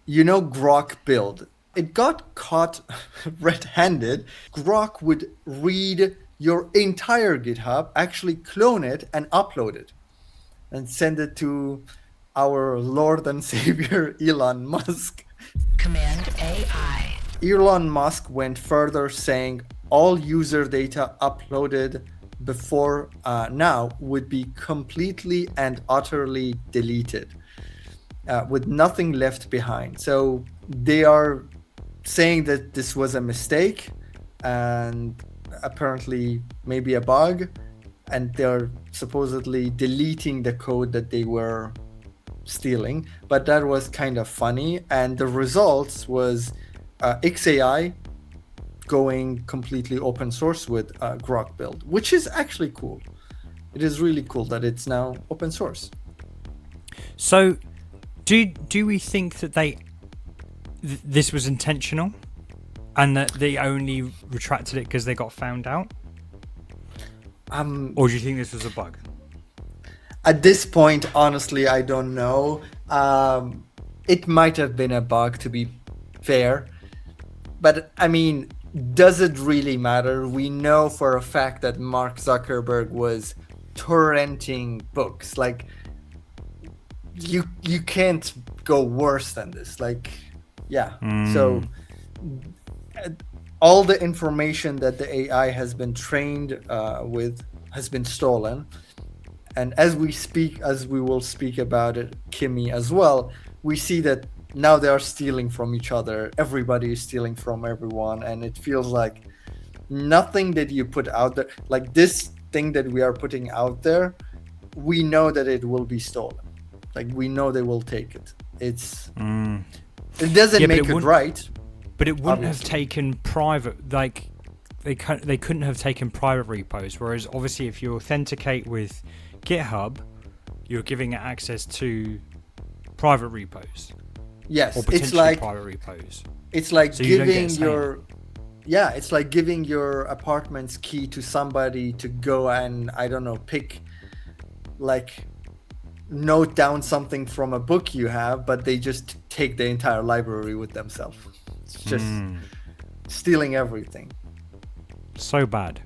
you know, Grok build. It got caught red-handed. Grok would read your entire GitHub, actually clone it and upload it and send it to our Lord and Savior Elon Musk. Command AI. Elon Musk went further, saying all user data uploaded before now would be completely and utterly deleted, with nothing left behind. So they are saying that this was a mistake and apparently maybe a bug, and they're supposedly deleting the code that they were stealing. But that was kind of funny, and the results was XAI going completely open source with Grok build, which is actually cool. It is really cool that it's now open source. So do we think that this was intentional and that they only retracted it because they got found out? Or do you think this was a bug? At this point, honestly, I don't know. It might have been a bug, to be fair. But I mean, does it really matter? We know for a fact that Mark Zuckerberg was torrenting books. Like, you can't go worse than this. Like, yeah. So all the information that the AI has been trained with has been stolen. And as we will speak about it, Kimmy as well, we see that now they are stealing from each other. Everybody is stealing from everyone. And it feels like nothing that you put out there, like this thing that we are putting out there, we know that it will be stolen. Like, we know they will take it. It doesn't make it right. But it wouldn't obviously have taken private, like they couldn't have taken private repos. Whereas obviously if you authenticate with GitHub, you're giving it access to private repos. Yes, Or potentially it's like private repos. it's like So you don't get giving it's like giving your apartment's key to somebody to go and, I don't know, note down something from a book you have, but they just take the entire library with themselves. It's just stealing everything. So bad.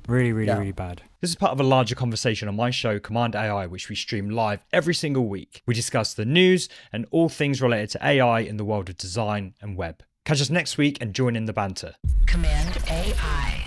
Really, really, Yeah. really bad. This is part of a larger conversation on my show, Command AI, which we stream live every single week. We discuss the news and all things related to AI in the world of design and web. Catch us next week and join in the banter. Command AI.